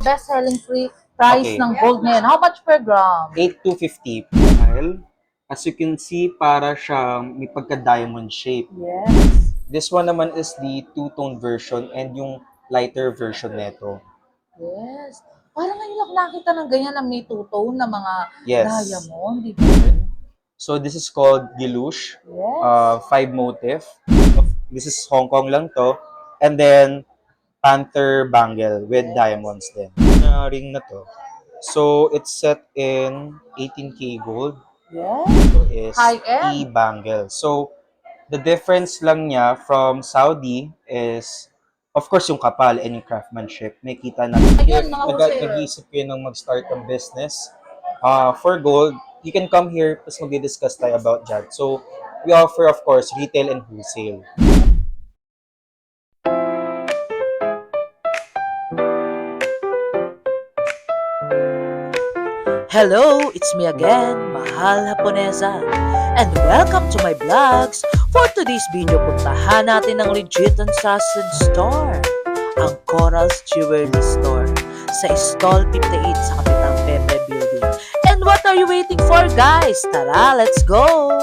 Best-selling free price Okay. ng gold ngayon. How much per gram? 8,250. Well, as you can see, para siyang may pagka-diamond shape. Yes. This one naman is the two-tone version and yung lighter version nito. Yes. Parang ngayon lang nakita ng ganyan na may two-tone na mga Yes. diamond, di ba? So this is called Gilouche, Yes. 5 motif. This is Hong Kong lang to. And then Panther bangle with diamonds din. Na ring na to. So it's set in 18K gold. Yes. Ito is High-end. E-bangle. So the difference lang niya from Saudi is of course yung kapal and yung craftsmanship. May kita na Ayun, if mga wholesaler. nag-iisip kayo ng mag-start ng business for gold, you can come here tapos mag-discuss tayo about that. So we offer of course retail and wholesale. Hello, it's me again, Mahal Japonesa. And welcome to my vlogs. For today's video, puntahan natin ang legit and trusted store, ang Coral's Jewelry Store, sa Stall 58 sa Kapitang Pepe Building. And what are you waiting for, guys? Tara, let's go!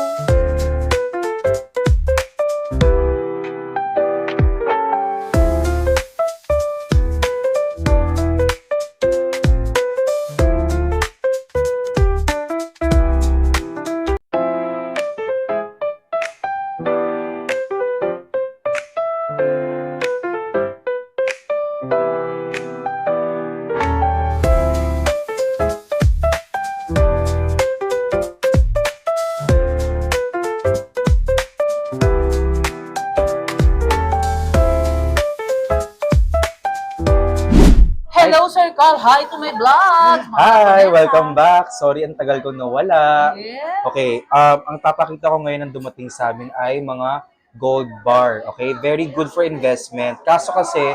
Hello, Sir Carl. Hi to my vlog. Mga Hi! Japonesa. Welcome back! Sorry, ang tagal ko nawala. Yes. Okay, ang papakita ko ngayon ng dumating sa amin ay mga gold bar. Okay, very good for investment. Kaso kasi,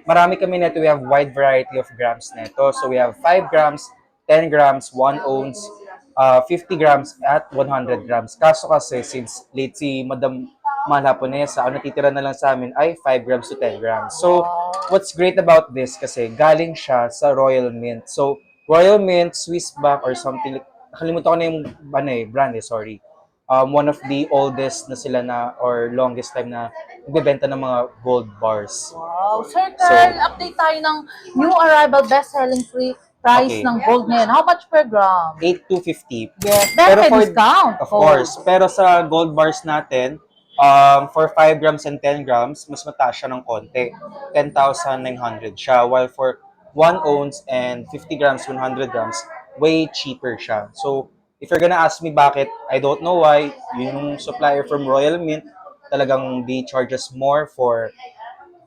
marami kami nito. We have wide variety of grams nito. So we have 5 grams, 10 grams, 1 ounce, 50 grams, at 100 grams. Kaso kasi, since late si Madam Mahal Japonesa, ang natitira na lang sa amin ay 5 grams to 10 grams. So, what's great about this kasi galing siya sa Royal Mint. So, Royal Mint, Swiss Bank, or something, nakalimutan ko na yung brand sorry. One of the oldest na sila na, or longest time na nagbebenta ng mga gold bars. Wow. Sir Carl, update tayo ng new arrival best-selling free price Okay. ng gold ngayon. How much per gram? 8,250. Yes. Pero may discount. Of course. Pero sa gold bars natin, for 5 grams and 10 grams, mas mataas siya ng konti. 10,900 siya. While for 1 ounce and 50 grams, 100 grams, way cheaper siya. So, if you're gonna ask me bakit, I don't know why, yung supplier from Royal Mint, talagang they charge us more for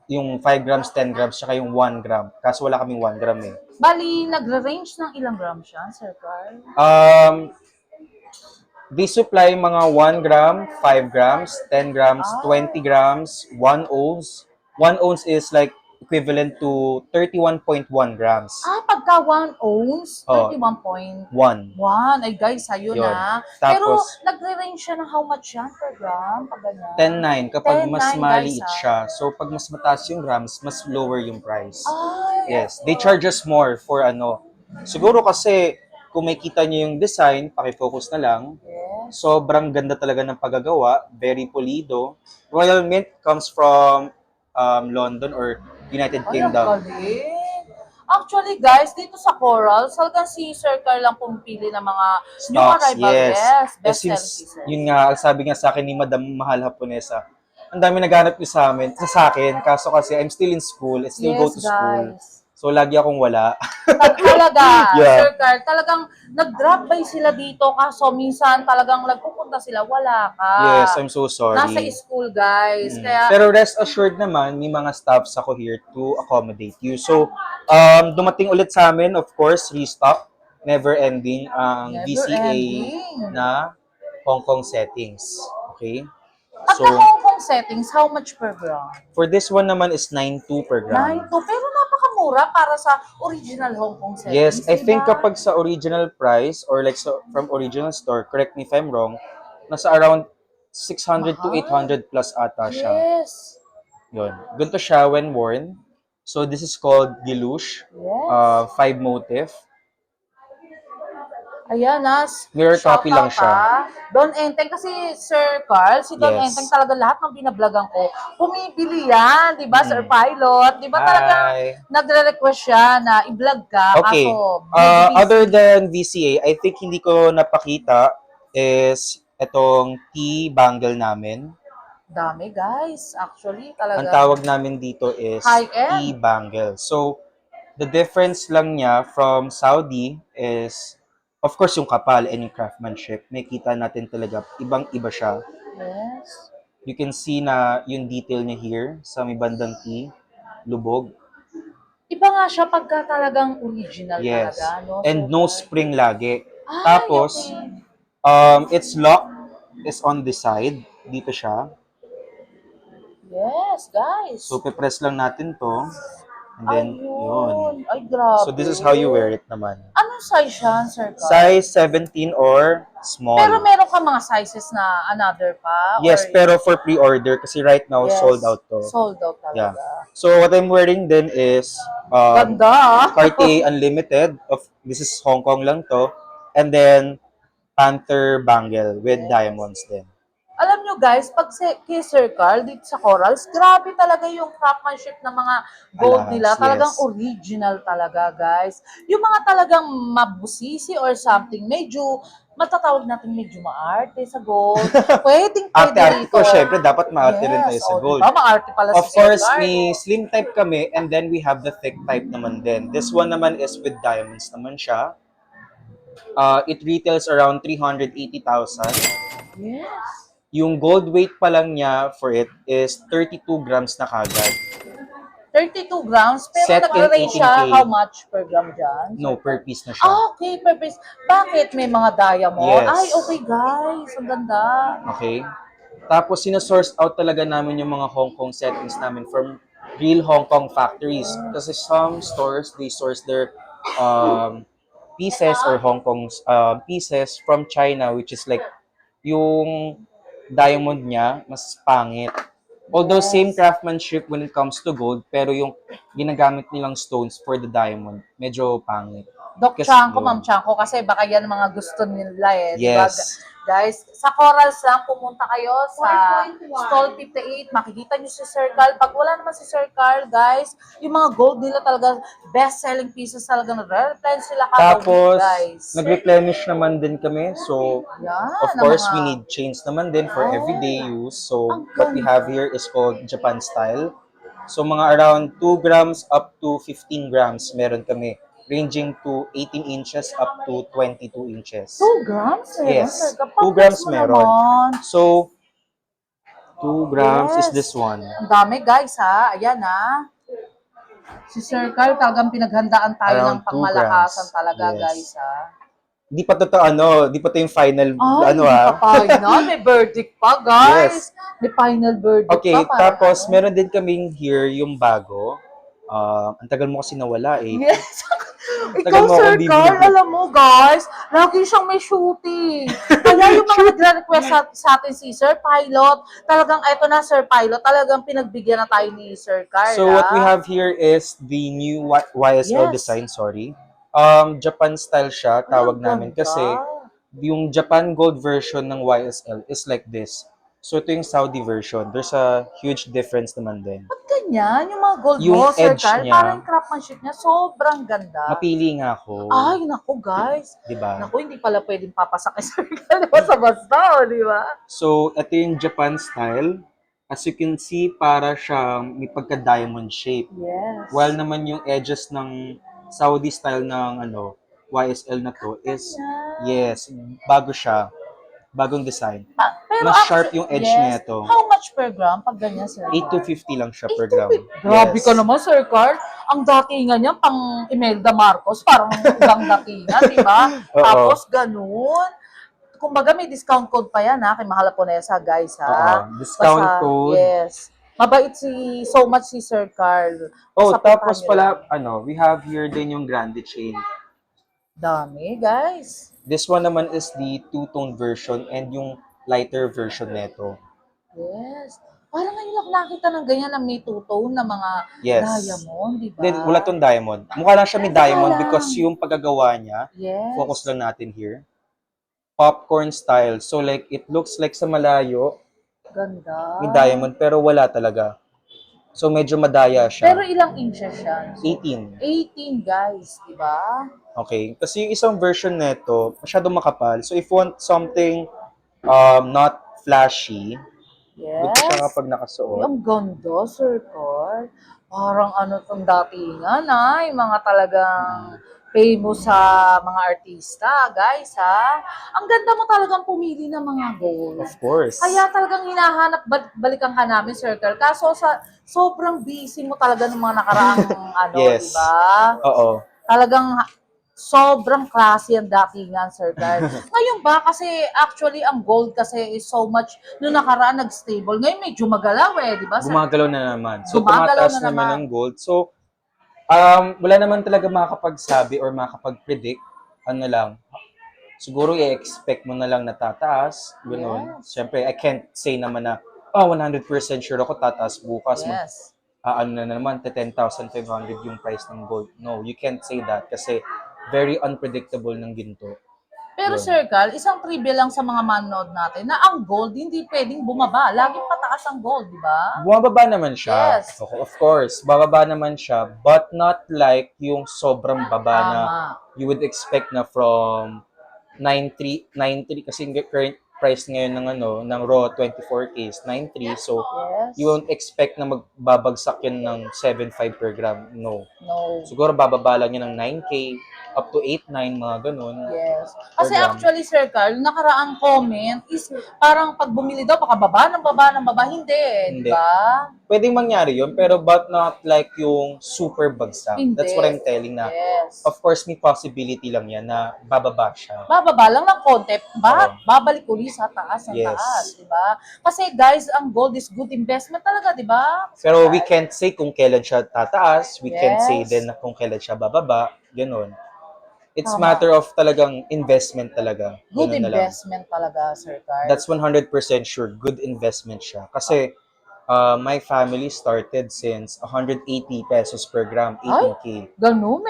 yung 5 grams, 10 grams, tsaka yung 1 gram. Kaso wala kaming 1 gram eh. Bali, nagre-range ng ilang gram siya, Sir Carl? They supply mga 1 gram, 5 grams, 10 grams, 20 grams, 1 ounce. 1 ounce is like equivalent to 31.1 grams. Pagka 1 ounce, Oh. 31.1. 1. Ay, guys, ayun Yun. na. Pero, Tapos, nagre-range siya ng how much yan per gram? Pag ganyan? 10.9 kapag 10.9 mas maliit guys, siya. So, pag mas mataas yung grams, mas lower yung price. Ay, Yes, they charge us more for ano. Siguro kasi, kung may kita nyo yung design, pakifocus na lang. yes. Sobrang ganda talaga ng paggagawa, very pulido. Royal Mint comes from London or United Ay, ang Kingdom. galing. Actually, guys, dito sa Coral, talagang si Sir Carl lang pumipili ng mga new Stocks, arrival. yes. Yes, Eh, best-selling since, pieces. yun nga, sabi nga sa akin ni Madam Mahal Japonesa, ang dami naghanap niyo sa amin, sa akin, kaso kasi I'm still in school, I still go to school. Guys. So, lagi akong wala. Talaga, Yeah. Sir Carl, talagang nag-drop by sila dito kaso minsan talagang nagpupunta sila, wala ka. Yes, I'm so sorry. Nasa school, guys. Kaya, Pero rest assured naman, may mga staffs ako here to accommodate you. So, dumating ulit sa amin, of course, restock, never-ending ang never VCA ending. na Hong Kong settings. Okay? At So, the Hong Kong settings, how much per gram? for this one naman is 9.2 per gram. 9 to, pero napakamura para sa original Hong Kong settings. Yes, I think diba? kapag sa original price or like from original store, correct me if I'm wrong, nasa around 600 to Mahal. 800 plus ata siya. Yes. Yun. Ganito siya when worn. So this is called Gilouche, Yes. 5 motif. Ayan, Mirror copy lang siya. Don Enteng, kasi Sir Carl, si Don Yes. Enteng talaga lahat ng binablagan ko, pumibili yan, di ba, Sir Mm. Pilot? Di ba talagang Hi. nagre-request siya na i-vlog ka, Okay. kaso medyo busy. Other than VCA, I think hindi ko napakita is itong T-bangle namin. Dami, guys. Actually, Ang talaga. tawag namin dito is High-end. T-bangle. So, the difference lang niya from Saudi is, of course, yung kapal and yung craftsmanship. May kita natin talaga, ibang-iba siya. Yes. You can see na yung detail niya here sa may bandang T, lubog. Iba nga siya pagka talagang original Yes. talaga, no? And no spring lagi. Ay, Tapos, okay. its lock is on the side. Dito siya. Yes, guys. So, pipress lang natin to. And then, yun. Ay, grabe. So, this is how you wear it naman. Anong size siya, Sir Carl? Size 17 or small. Pero meron ka mga sizes na another pa? Yes, or- pero for pre-order kasi right now Yes, sold out to. Sold out Yeah. talaga. So what I'm wearing then is Ganda. Cartier Unlimited. This is Hong Kong lang to. And then Panther bangle with diamonds din. Alam nyo guys, pag kay Sir Carl dito sa Corals, grabe talaga yung craftsmanship ng mga gold Alas, nila. Talagang yes. original talaga, guys. Yung mga talagang mabusisi or something, medyo matatawag natin medyo maarte sa gold. Pwede Arte-arte dito. ko, syempre, dapat maarte rin tayo sa gold. Diba? Maarte pala Of si Sir course, Carl. may slim type kami and then we have the thick type naman din. This one naman is with diamonds naman siya. It retails around 380,000. Yes. Yung gold weight pa lang niya for it is 32 grams na kagad. 32 grams, pero Set in nag-range siya 18K. how much per gram dyan? No, per piece na siya. Okay, per piece. Bakit? May mga diamond? Yes. Ay, okay guys. Ang ganda. Okay? Tapos, sinasource out talaga namin yung mga Hong Kong settings namin from real Hong Kong factories. Kasi some stores, they source their pieces or Hong Kong's pieces from China, which is like yung diamond niya, mas pangit. Although same craftsmanship when it comes to gold, pero yung ginagamit nilang stones for the diamond, medyo pangit. Doc Kasi Chanko, yun. Ma'am Chanko, kasi baka yan ang mga gusto nila eh. di ba? Yes. Guys, sa Corals lang, pumunta kayo sa 4.1. Stall 58. Makikita nyo si Sir Carl. Pag wala naman si Sir Carl, guys, yung mga gold nila talaga, best-selling pieces talaga. Nag-replenish sila Tapos, guys. nag-replenish naman din kami. So, Yan, of ang course, mga- we need chains naman din for everyday use. So, Ang what we have here is called Japan style. So, mga around 2 grams up to 15 grams meron kami. Ranging to 18 inches up to 22 inches. 2 grams? Meron, Yes, Sir Carl. 2 grams Pag-press mo meron. naman. So, 2 grams is Yes. this one. Ang dami guys ha. Ayan ha. Si Sir Carl talagang pinaghandaan tayo Around ng pangmalakasan 2 grams. talaga Yes. guys ha. Di pa to di pa to yung final, Ay, ano hindi ha. pa final. May verdict pa guys. May final verdict Okay, pa. parang tapos ano. meron din kaming here yung bago. Ang tagal mo kasi nawala eh. Yes. Tagal Ikaw, mo Sir akong Carl, bibili. alam mo, guys, lagi siyang may shooting. Kaya yung mga nagre-request sa atin si Sir Pilot, talagang, eto na, Sir Pilot, talagang pinagbigyan na tayo ni Sir Carl. So what we have here is the new YSL Yes. design, sorry. Japan style siya, tawag namin. Kasi yung Japan Gold version ng YSL is like this. So ito yung Saudi version. There's a huge difference naman din. Ba't ganyan? Yung mga gold Yung mo, Sir edge Carl, niya, parang yung craftsmanship niya, sobrang ganda. Mapili nga ako. Ay, naku, guys. Di ba? Naku, hindi pala pwedeng papasak kay Sir Carl basta-basta, di ba? So ito yung Japan style. As you can see, para siyang may pagka-diamond shape. Yes. While naman yung edges ng Saudi style ng YSL na to is, yes, bago siya. Bagong design. Pero Mas actually, sharp yung edge nito. How much per gram pag ganyan, Sir 8 to Carl? 50 lang siya per gram. Grabe Yes. ka naman, Sir Carl. Ang datingan niya, pang Imelda Marcos, parang ibang datingan, di ba? Oo. Tapos, ganun. Kumbaga, may discount code pa yan, ha, kay Mahal Ponesa, guys, ha? Oo. Discount code. Yes. Mabait so much si Sir Carl. Oh, Sapitan tapos niyo pala, lang. we have here din yung grande chain. Dami, guys. This one naman is the two-tone version and yung lighter version nito. Yes. Parang ngayon lang nakita ng ganyan na may two-tone na mga Yes. diamond, di ba? Then, wala tong diamond. Mukha lang siya may diamond lang. because yung paggagawa niya, Yes. focus lang natin here, popcorn style. So like, it looks like sa malayo, Ganda. may diamond, pero wala talaga. So medyo madaya Pero siya. ilang inches siya? 18. 18, guys, di ba? Okay? Kasi yung isang version nito, masyadong makapal. So if you want something not flashy, good Yes. siya kapag nakasuot. Ang ganda, Sir Carl. Parang ano tong datingan, ay, mga talagang famous sa mga artista, guys, ha? Ang ganda mo talagang pumili ng mga gold. Of course. Kaya talagang hinahanap, balikan ka namin, Sir Carl. Kaso sobrang busy mo talaga ng mga nakaraang ano, Yes. di ba? Oo. Talagang sobrang classy ang datingan, Sir Carl. Ngayon ba, kasi actually ang gold kasi is so much, noong nakaraan nag-stable. Ngayon medyo magalaw di ba? Gumagalaw na naman. So Gumagalaw tumataas na naman naman. ng gold. So wala naman talaga makakapagsabi or makakapag-predict. Ano lang, siguro i-expect mo na lang na tataas. Ganun. Yes. Siyempre, I can't say naman na, 100% sure ako tataas bukas. Yes. Ano na naman, 10,500 yung price ng gold. No, you can't say that kasi very unpredictable ng ginto. Pero Yun. Sir Carl, isang trivia lang sa mga manood natin na ang gold hindi pwedeng bumaba. Laging pataas ang gold, di ba? Bumababa naman siya. Yes. Okay, of course, bababa naman siya, but not like yung sobrang baba na Tama. you would expect na from 9.3 kasi yung current price ngayon ng ng raw 24K is 9.3, so Yes. you won't expect na magbabagsak yun ng 7.5 per gram. No. No. Siguro bababa lang yun ng 9K up to 8.9, mga ganun. Yes. Kasi gram. actually, Sir Carl, nakaraang comment is parang pag bumili daw, baka baba ng baba. Hindi, Hindi. di ba? Pwedeng mangyari yun, pero but not like yung super bagsak. Hindi. That's what I'm telling na. Yes. Of course, may possibility lang yan na bababa siya. Bababa lang ng konti, Oo. babalik uli sa taas ng Yes. taas, di ba? Kasi guys, ang gold is good investment talaga, di ba? Pero we can't say kung kailan siya tataas. We can't say Yes. din na kung kailan siya bababa. Ganun. It's Tama. matter of talagang investment talaga. Good Ganun na lang. investment talaga, Sir Carl. That's 100% sure. Good investment siya. Kasi my family started since 180 pesos per gram, 18K. Ganun,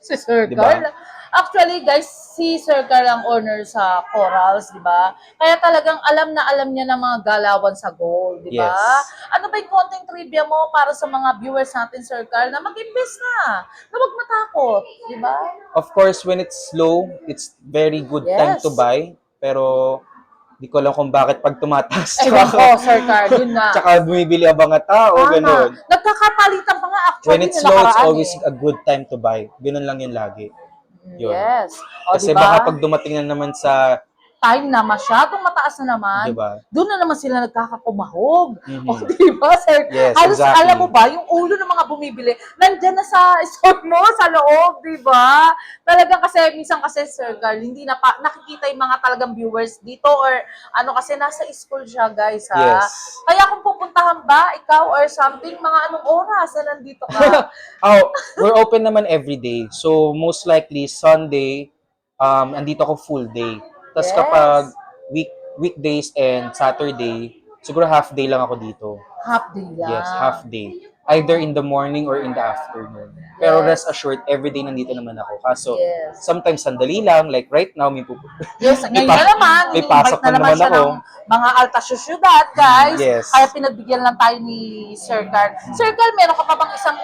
si Sir Di ba? Carl. Actually, guys, si Sir Carl ang owner sa Corals, di ba? Kaya talagang alam na alam niya ng mga galawan sa gold, di ba? Yes. Ano ba yung konting trivia mo para sa mga viewers natin, Sir Carl, na mag-invest na huwag matakot, di ba? Of course, when it's low, it's very good time Yes. to buy. Pero, di ko alam kung bakit pag tumataas. Ewan ko, Sir Carl, yun na. Tsaka bumibili ang mga tao, ganun. Nagkakapalitan pa nga actually When it's nung low, it's nakaraan always a good time to buy. Ganun lang yun lagi. Yun. Yes. O, Kasi diba? baka pag dumating na naman sa, Time na masyadong mataas na naman, di ba? doon na naman sila nagkakakumahog. Mhm. O, di ba, sir? Yes, Halos exactly. alam mo ba, yung ulo ng mga bumibili, nandyan na sa store mo, sa loob, di ba? Talagang kasi, minsan kasi, Sir Carl, hindi na nakikita yung mga talagang viewers dito or ano kasi, nasa school siya, guys, ha? Yes. Kaya kung pupuntahan ba, ikaw or something, mga anong oras na nandito ka? We're open naman every day. So, most likely, Sunday, andito ako full day. Tapos Yes. kapag weekdays and Saturday, siguro half day lang ako dito. Half day lang. Yes, half day. Either in the morning or in the afternoon. Pero Yes. rest assured, everyday nandito naman ako. Kaso, Yes. sometimes sandali lang. Like right now, Yes, ngayon pa- na naman, may ini-invite pasok na na naman naman siya ako. ng mga alta syudad, guys. Yes. Kaya pinagbigyan lang tayo ni Sir Carl. Sir Carl, meron ka pa bang isang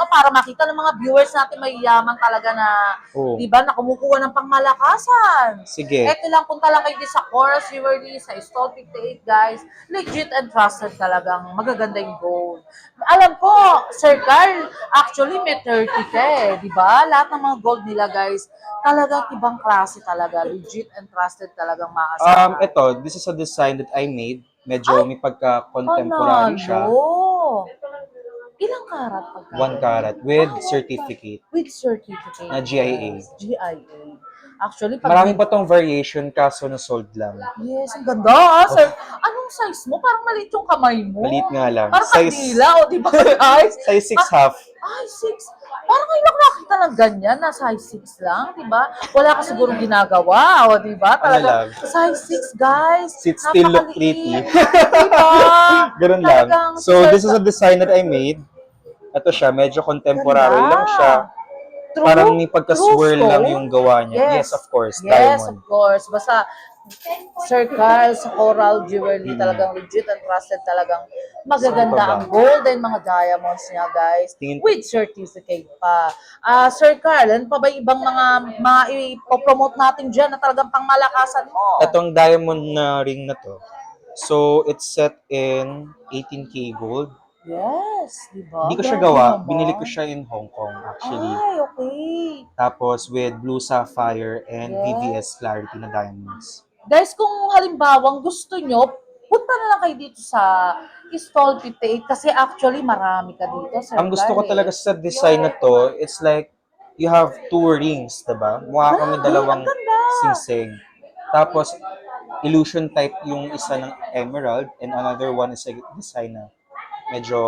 para makita ng mga viewers natin may yaman talaga na, Oh. di ba, na kumukuha ng pangmalakasan. Sige. Eto lang, punta lang kayo din sa Coras Jewelry, sa Stall 58, guys. Legit and trusted talagang magaganda yung gold. Alam ko, Sir Carl, actually may 30 ka di ba? Lahat ng mga gold nila, guys, talagang ibang klase talaga. Legit and trusted talagang maasahan. Ito, this is a design that I made. Medyo may pagka-contemporary siya. Panalo! Ilang karat pagka? 1 carat with certificate With certificate. na GIA. GIA. Actually, pag Marami pa tong variation kaso na sold lang. Yes, ang ganda, sir. Anong size mo? Parang maliit yung kamay mo. Maliit nga lang. Parang Size- kandila, o di ba, guys? Size 6 half. Ay, 6. Parang ngayon ako nakita ng ganyan na size 6 lang, di ba? Wala ka sigurong ginagawa, o di ba? Talaga, lang? size 6, guys. Sit still, look Napakaliit. pretty. Di ba? Ganun lang. Talagang So, this is a design that I made. Ito siya, medyo contemporary Ganda. lang siya. True, Parang may pagka-swirl true lang stone? yung gawa niya. Yes, of course, Yes, diamond. of course. Basta, Sir Carl sa Coral Jewelry, talagang legit and trusted, talagang magaganda Saan pa ang ba? gold and mga diamonds niya, guys. Tingin- With certificate pa. Sir Carl, ano pa ba yung ibang mga ipopromote natin dyan na talagang pangmalakasan mo? Itong diamond na ring na to. So, it's set in 18K gold. Yes, di ba? Hindi ko siya Grabe gawa. naman. Binili ko siya in Hong Kong, actually. Ay, okay. Tapos, with blue sapphire and Yes. VVS clarity na diamonds. Guys, kung halimbawang gusto nyo, punta na lang kayo dito sa Stall 58 kasi actually marami ka dito, Sir Ang gusto ko Carl, talaga sa design na to, it's like, you have two rings, diba? Mukha kami dalawang ang ganda. singsing. Tapos, illusion type yung isa ng emerald and another one is a design na medyo,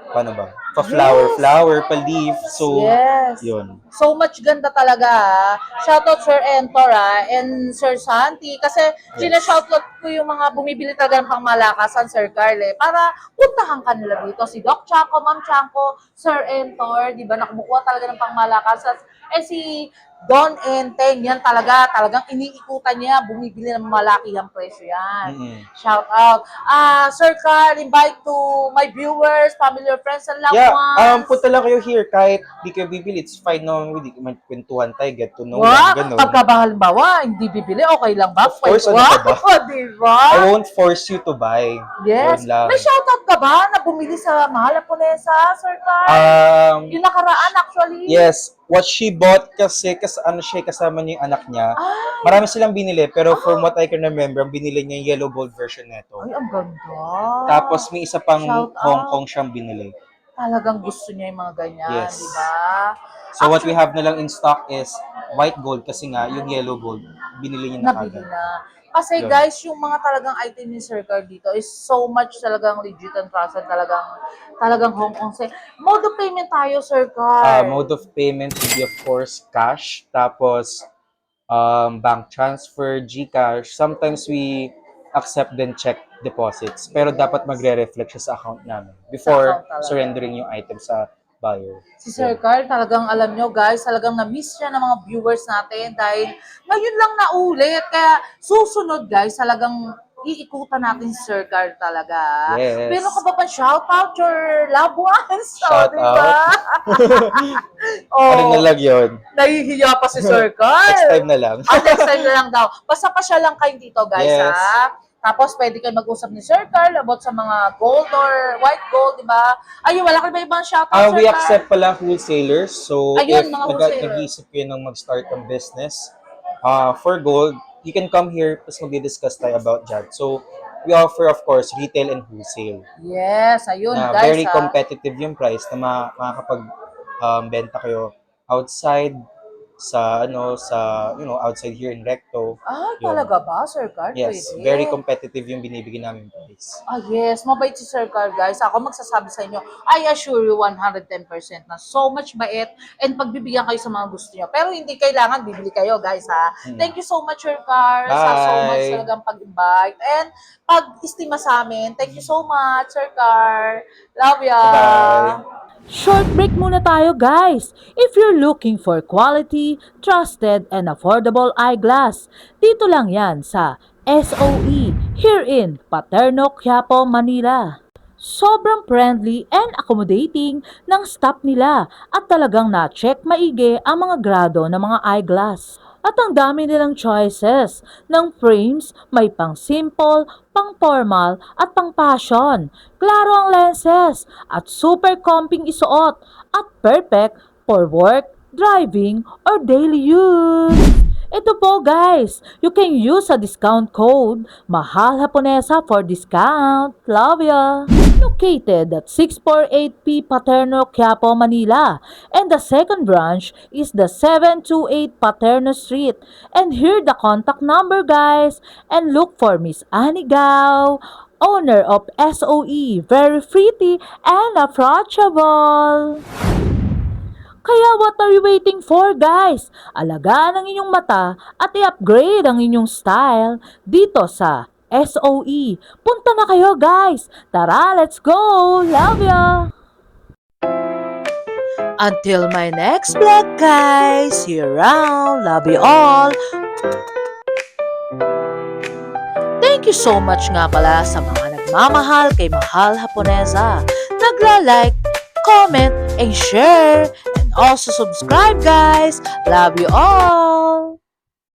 paano ba? Pa-flower, pa-leaf. So, Yes. yun. So much ganda talaga. Shoutout Sir Entor and Sir Santi kasi sinashoutout ko yung mga bumibili talaga ng pangmalakasan, Sir Carl, para puntahan kanila dito. Si Doc Chanko, Ma'am Chanko, Sir Entor, di ba, nakumukuha talaga ng pangmalakasan. Si Don Enteng, yan talagang iniikutan niya, bumibili ng malakihang presyo yan. Mm-mm. Shout out. Sir Carl, invite to my viewers, family, friends, and loved Yeah, ones. punta lang kayo here. Kahit di kayo bibili, it's fine naman. Hindi man kwentuhan tayo, get to know Wow, lang, ganun. pagka ba halimbawa, hindi bibili, okay lang ba? Of course, ano Wow, ka ba? diba? I won't force you to buy. Yes. Yun lang. May shoutout ka ba na bumili sa Mahal Japonesa, Sir Carl? Yung nakaraan, actually. Yes, what she bought kasi ano siya, kasama niya yung anak niya. Ay, Marami silang binili, pero from what I can remember, ang binili niya yung yellow gold version nito. ay, ang ganda. Tapos may isa pang Shout Hong out. Kong siyang binili. Talagang gusto niya yung mga ganyan, Yes. di ba? So what we have na lang in stock is white gold kasi nga yung yellow gold binili niya na Nabili kagad. na. Kasi Yun. guys, yung mga talagang item ni Sir Carl dito is so much talagang legit and trusted, talagang Hong Kong. Mode of payment tayo, Sir Carl. Mode of payment would be of course cash, tapos bank transfer, GCash. Sometimes we accept then check deposits, pero dapat magre-reflect siya sa account namin before account talaga. surrendering yung item sa buyer. Si Sir Carl, talagang alam nyo guys, talagang na-miss siya ng mga viewers natin dahil ngayon lang naulit. Kaya susunod guys, talagang iikutan natin si Sir Carl talaga. Yes. Pero ka ba pa shoutout your loved ones? Shout diba? Ano na lang yun? Nahihiya pa si Sir Carl. Next time na lang. Next time na lang daw. Basta pa siya lang kayo dito guys, Yes. ha? Tapos, pwede kayo mag-usap ni Sir Carl about sa mga gold or white gold, di ba? Ayun, wala ka ba ibang shoutout, Sir We Carl? accept pala wholesalers. So, Ayun, if mga wholesaler. nag-iisip kayo ng mag-start ng business for gold, you can come here tapos mag-discuss tayo about that. So, we offer, of course, retail and wholesale. Yes, ayun, Na guys, very ha? competitive yung price na makakapag benta kayo outside sa outside here in Recto. Ah, Yun. talaga ba, Sir Carl? Yes, Pwede. very competitive yung binibigyan namin price. Yes, mabait si Sir Carl, guys. Ako magsasabi sa inyo, I assure you 110% na so much bait and pagbibigyan kayo sa mga gusto niyo. Pero hindi kailangan bibili kayo, guys, ha? Thank you so much, Sir Carl, sa so much Bye. talagang pag-invite and pag-estima sa amin. Thank you so much, Sir Carl. Love ya! Bye. Short break muna tayo guys! If you're looking for quality, trusted, and affordable eyeglass, dito lang yan sa SOE here in Paterno, Quiapo, Manila. Sobrang friendly and accommodating ng staff nila at talagang na-check maigi ang mga grado ng mga eyeglass. At ang dami nilang choices ng frames, may pang simple, pang formal at pang fashion. Klaro ang lenses at super comping isuot at perfect for work, driving, or daily use. Ito po guys, you can use a discount code Mahal Japonesa for discount. Love ya! Located at 648P Paterno, Quiapo, Manila. And the second branch is the 728 Paterno Street. And here the contact number guys. And look for Miss Annie Gao, owner of SOE. Very pretty and approachable. Kaya what are you waiting for, guys? Alagaan ang inyong mata at i-upgrade ang inyong style dito sa SOE. Punta na kayo, guys! Tara, let's go! Love ya! Until my next vlog, guys! See you around! Love you all! Thank you so much nga pala sa mga nagmamahal kay Mahal Haponesa. Nagla-like, comment, and share. And also subscribe, guys. Love you all.